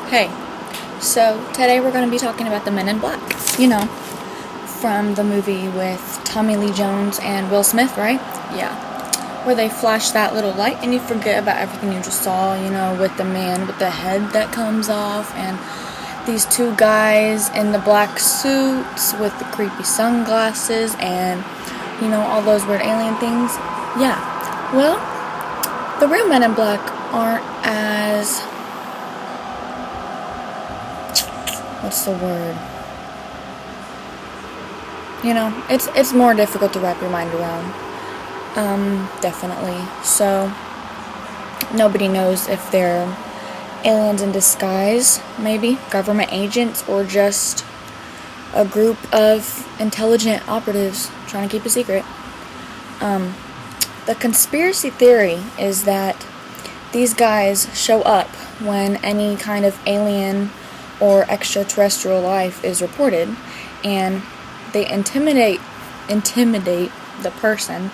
Hey, so today we're going to be talking about the Men in Black. From the movie with Tommy Lee Jones and Will Smith, right? Yeah. Where they flash that little light and you forget about everything you just saw, with the man with the head that comes off and these two guys in the black suits with the creepy sunglasses and, all those weird alien things. Yeah. Well, the real Men in Black aren't as... what's the word? It's more difficult to wrap your mind around. Definitely. So, nobody knows if they're aliens in disguise, maybe, government agents, or just a group of intelligent operatives trying to keep a secret. The conspiracy theory is that these guys show up when any kind of alien or extraterrestrial life is reported, and they intimidate the person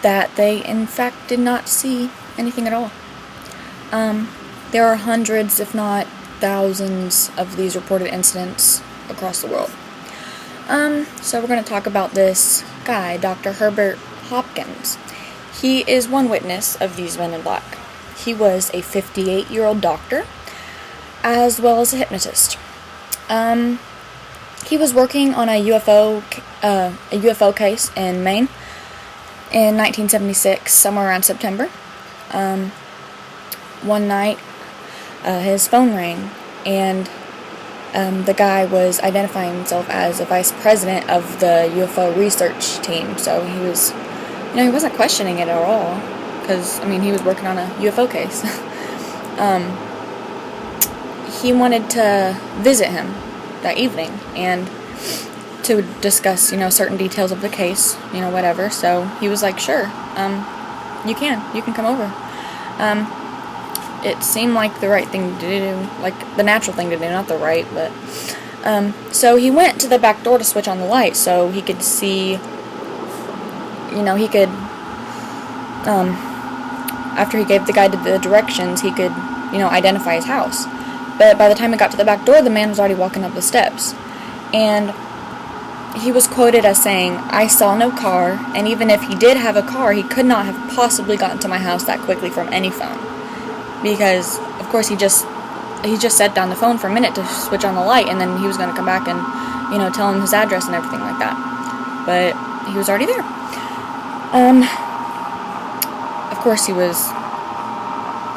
that they in fact did not see anything at all. There are hundreds, if not thousands, of these reported incidents across the world. So we're going to talk about this guy, Dr. Herbert Hopkins. He is one witness of these Men in Black. He was a 58-year-old doctor, as well as a hypnotist. He was working on a UFO case in Maine in 1976, somewhere around September. One night, his phone rang, and the guy was identifying himself as a vice president of the UFO research team. So he was, he wasn't questioning it at all, because, he was working on a UFO case. He wanted to visit him that evening and to discuss, certain details of the case, whatever. So he was like, sure, you can come over. It seemed like the right thing to do, like the natural thing to do, not the right, but, so he went to the back door to switch on the light so he could see, after he gave the guy the directions, he could, identify his house. But by the time he got to the back door, the man was already walking up the steps. And he was quoted as saying, "I saw no car, and even if he did have a car, he could not have possibly gotten to my house that quickly from any phone." Because, of course, he just set down the phone for a minute to switch on the light, and then he was going to come back and, tell him his address and everything like that. But he was already there. Of course, he was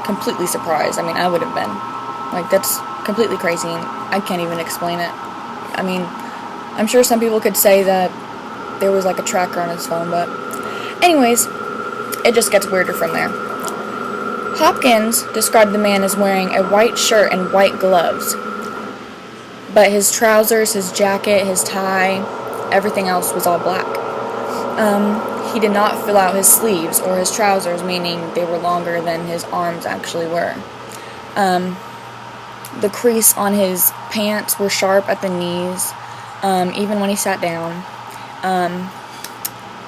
completely surprised. I would have been. That's completely crazy, and I can't even explain it. I'm sure some people could say that there was, a tracker on his phone, but... anyways, it just gets weirder from there. Hopkins described the man as wearing a white shirt and white gloves, but his trousers, his jacket, his tie, everything else was all black. He did not fill out his sleeves or his trousers, meaning they were longer than his arms actually were. The crease on his pants were sharp at the knees, even when he sat down.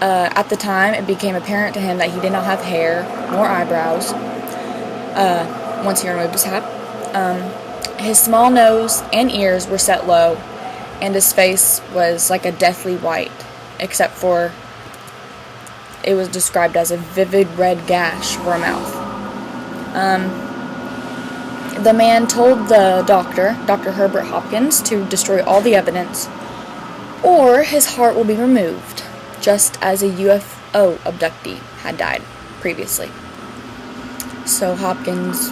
At the time, it became apparent to him that he did not have hair nor eyebrows once he removed his hat. His small nose and ears were set low, and his face was like a deathly white, except for it was described as a vivid red gash for a mouth. The man told the Dr. Herbert Hopkins, to destroy all the evidence, or his heart will be removed, just as a UFO abductee had died previously. So Hopkins,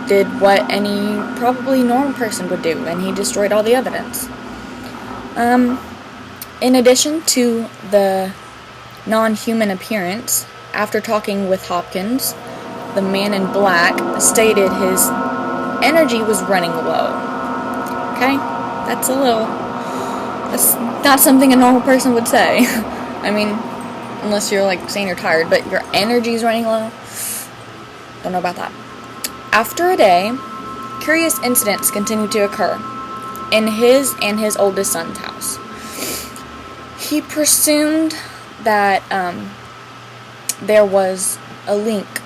did what any probably normal person would do, and he destroyed all the evidence. In addition to the non-human appearance, after talking with Hopkins, the man in black stated his energy was running low. Okay? That's not something a normal person would say. Unless you're saying you're tired, but your energy's running low? Don't know about that. After a day, curious incidents continued to occur in his and his oldest son's house. He presumed that there was a link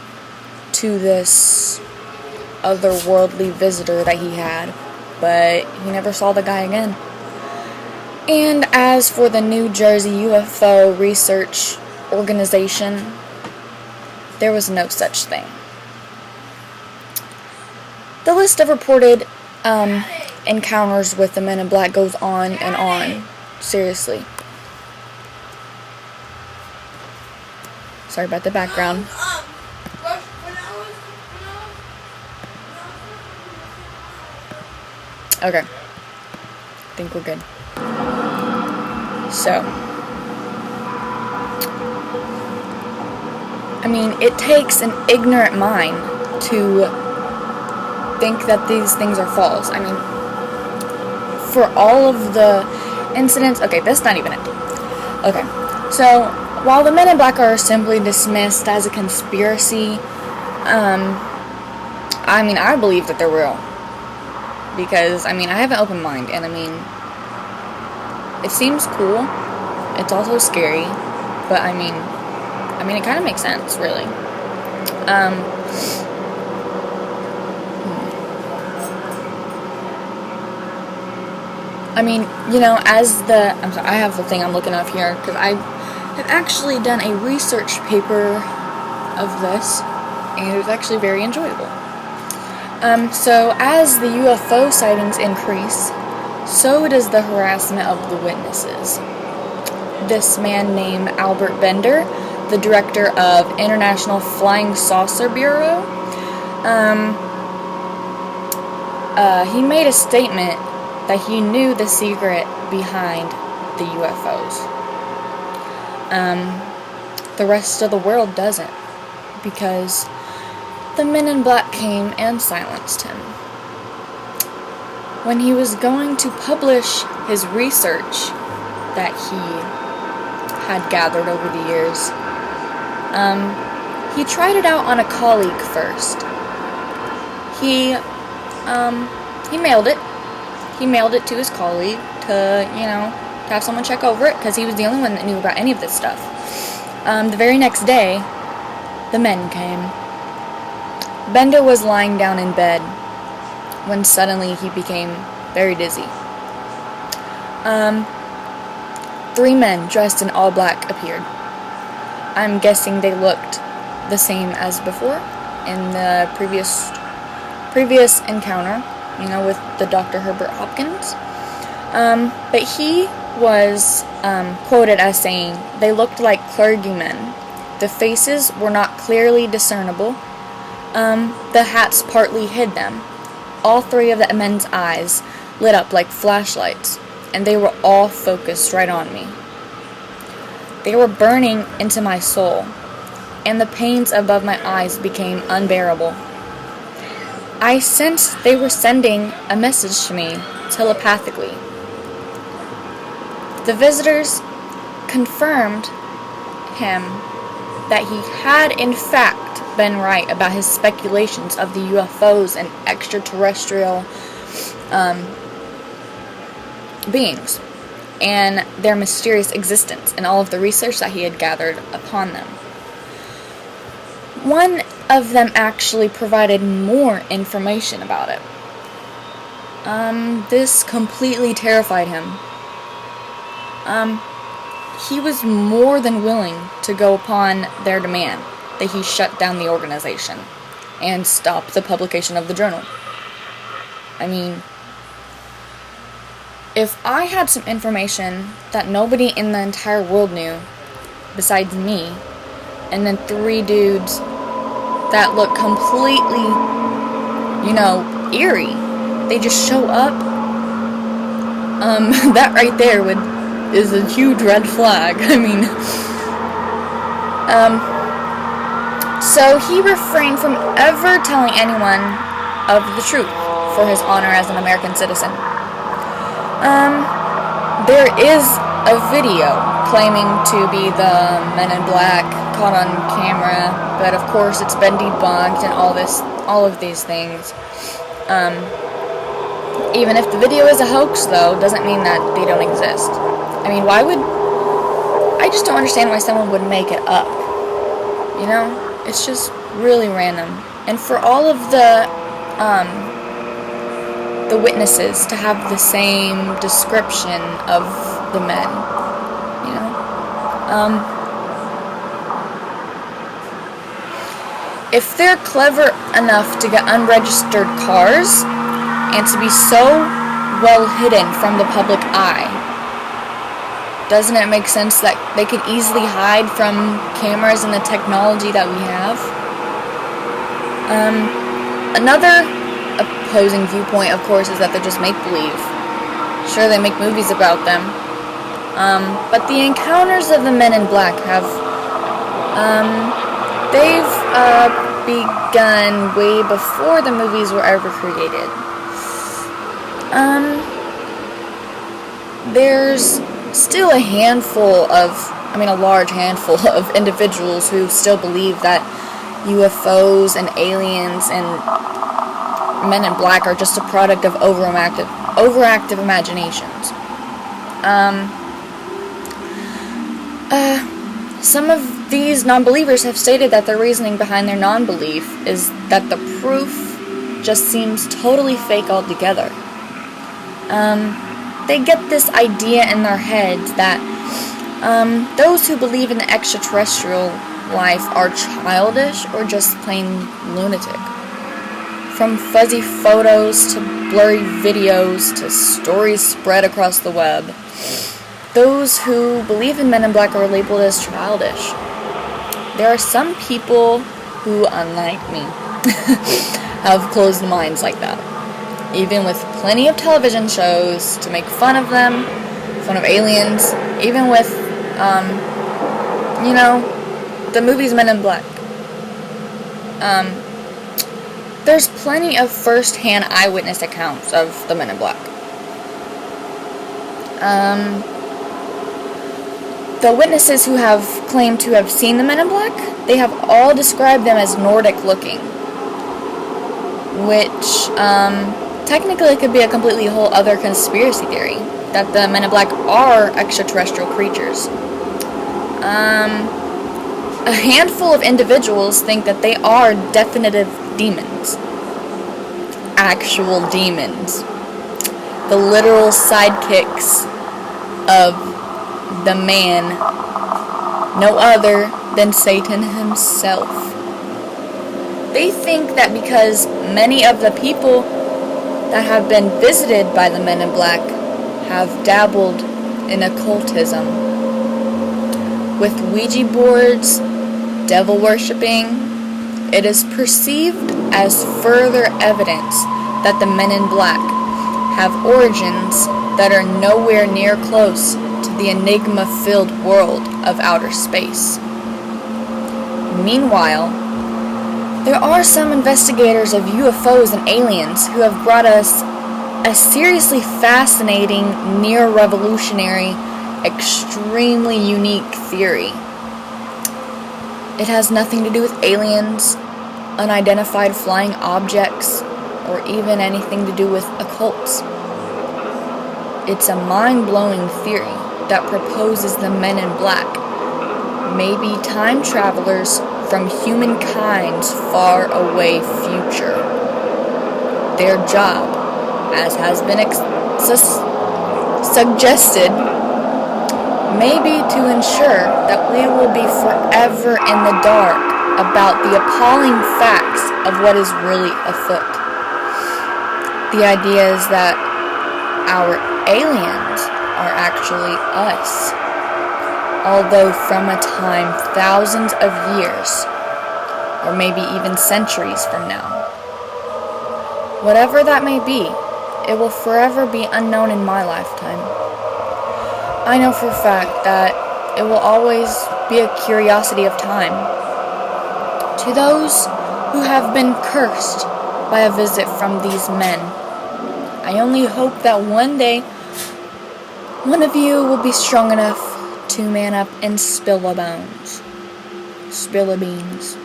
to this otherworldly visitor that he had, but he never saw the guy again. And as for the New Jersey UFO Research Organization, there was no such thing. The list of reported encounters with the Men in Black goes on and on. Seriously. Sorry about the background. Okay. I think we're good. So, I mean, it takes an ignorant mind to think that these things are false. I mean, for all of the incidents... Okay, that's not even it. Okay, so, while the Men in Black are simply dismissed as a conspiracy, I mean, I believe that they're real. Because, I mean, I have an open mind, and I mean, it seems cool. It's also scary, but I mean, it kind of makes sense, really. I mean, you know, I'm sorry, I have the thing I'm looking up here, because I have actually done a research paper of this, and it was actually very enjoyable. So as the UFO sightings increase, so does the harassment of the witnesses. This man named Albert Bender, the director of International Flying Saucer Bureau, he made a statement that he knew the secret behind the UFOs. The rest of the world doesn't, because the Men in Black came and silenced him. When he was going to publish his research that he had gathered over the years, he tried it out on a colleague first. He mailed it. He mailed it to his colleague to, you know, to have someone check over it, because he was the only one that knew about any of this stuff. The very next day, the men came. Bender was lying down in bed when suddenly he became very dizzy. 3 men dressed in all black appeared. I'm guessing they looked the same as before in the previous encounter, you know, with the Dr. Herbert Hopkins. But he was quoted as saying, "They looked like clergymen. The faces were not clearly discernible. The hats partly hid them. All 3 of the men's eyes lit up like flashlights, and they were all focused right on me. They were burning into my soul, and the pains above my eyes became unbearable. I sensed they were sending a message to me telepathically." The visitors confirmed him that he had in fact been right about his speculations of the UFOs and extraterrestrial beings and their mysterious existence and all of the research that he had gathered upon them. One of them actually provided more information about it. This completely terrified him. He was more than willing to go upon their demand that he shut down the organization and stop the publication of the journal. I mean, if I had some information that nobody in the entire world knew besides me, and then 3 dudes that look completely, you know, eerie, they just show up, that right there is a huge red flag. I mean, so he refrained from ever telling anyone of the truth for his honor as an American citizen. There is a video claiming to be the Men in Black caught on camera, but of course it's been debunked and all of these things. Even if the video is a hoax, though, doesn't mean that they don't exist. I mean, I just don't understand why someone would make it up. You know? It's just really random. And for all of the the witnesses to have the same description of the men, you know? If they're clever enough to get unregistered cars and to be so well hidden from the public eye, doesn't it make sense that they could easily hide from cameras and the technology that we have? Another opposing viewpoint, of course, is that they're just make-believe. Sure, they make movies about them. But the encounters of the Men in Black have, they've begun way before the movies were ever created. There's still a large handful of individuals who still believe that UFOs and aliens and Men in Black are just a product of overactive imaginations. Some of these non-believers have stated that their reasoning behind their non-belief is that the proof just seems totally fake altogether. They get this idea in their heads that those who believe in extraterrestrial life are childish or just plain lunatic. From fuzzy photos to blurry videos to stories spread across the web, those who believe in Men in Black are labeled as childish. There are some people who, unlike me, have closed minds like that. Even with plenty of television shows to make fun of them, fun of aliens, even with, the movies Men in Black. There's plenty of first-hand eyewitness accounts of the Men in Black. The witnesses who have claimed to have seen the Men in Black, they have all described them as Nordic-looking, which, technically could be a completely whole other conspiracy theory, that the Men in Black are extraterrestrial creatures. A handful of individuals think that they are definitive demons. Actual demons. The literal sidekicks of the man, no other than Satan himself. They think that because many of the people that have been visited by the Men in Black have dabbled in occultism, with Ouija boards, devil worshipping, it is perceived as further evidence that the Men in Black have origins that are nowhere near close to the enigma-filled world of outer space. Meanwhile, there are some investigators of UFOs and aliens who have brought us a seriously fascinating, near-revolutionary, extremely unique theory. It has nothing to do with aliens, unidentified flying objects, or even anything to do with occults. It's a mind-blowing theory that proposes the Men in Black may be time travelers from humankind's far-away future. Their job, as has been suggested, may be to ensure that we will be forever in the dark about the appalling facts of what is really afoot. The idea is that our aliens are actually us, although from a time thousands of years, or maybe even centuries from now. Whatever that may be, it will forever be unknown in my lifetime. I know for a fact that it will always be a curiosity of time. To those who have been cursed by a visit from these men, I only hope that one day one of you will be strong enough to man up and spill the bones. Spill the beans.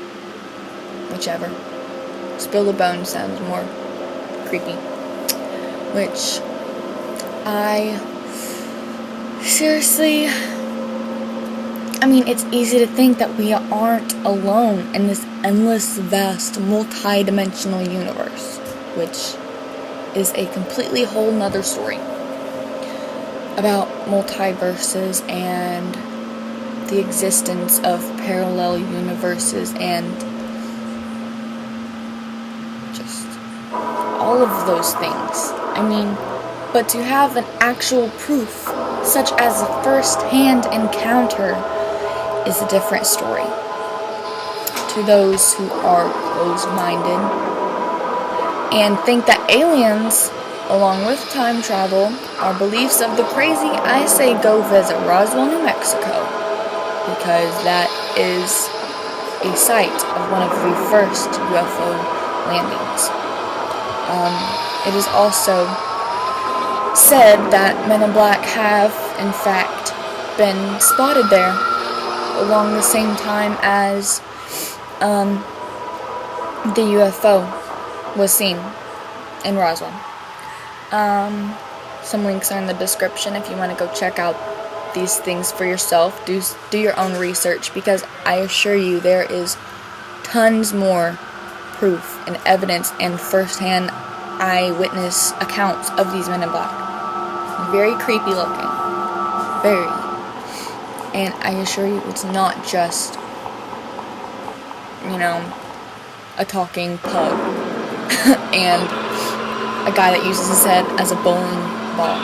Whichever. Spill the bones sounds more creepy. Which, seriously, it's easy to think that we aren't alone in this endless, vast, multi-dimensional universe. which is a completely whole nother story about multiverses and the existence of parallel universes and just all of those things. I mean, but to have an actual proof, such as a first-hand encounter, is a different story. To those who are closed-minded and think that aliens, along with time travel, are beliefs of the crazy, I say go visit Roswell, New Mexico, because that is a site of one of the first UFO landings. It is also said that Men in Black have, in fact, been spotted there along the same time as the UFO was seen in Roswell. Some links are in the description if you want to go check out these things for yourself. Do your own research, because I assure you there is tons more proof and evidence and first-hand eyewitness accounts of these Men in Black. Very creepy looking. Very. And I assure you it's not just, a talking pug and a guy that uses his head as a bowling ball.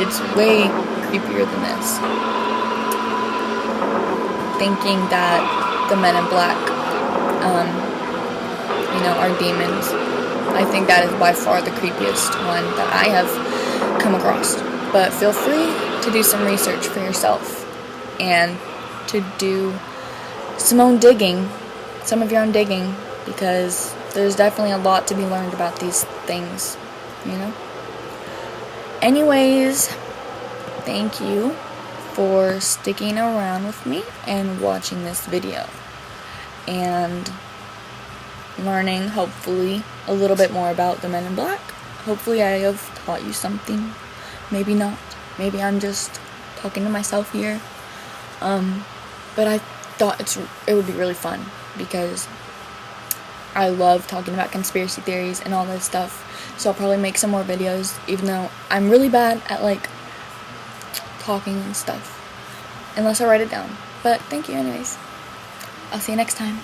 It's way creepier than this. Thinking that the Men in Black, are demons. I think that is by far the creepiest one that I have come across. But feel free to do some research for yourself and to do some of your own digging, because there's definitely a lot to be learned about these things, Anyways, thank you for sticking around with me and watching this video and learning, hopefully, a little bit more about the Men in Black. Hopefully I have taught you something. Maybe not. Maybe I'm just talking to myself here. But I thought it would be really fun, because I love talking about conspiracy theories and all that stuff. So I'll probably make some more videos, even though I'm really bad at, talking and stuff. Unless I write it down. But thank you anyways. I'll see you next time.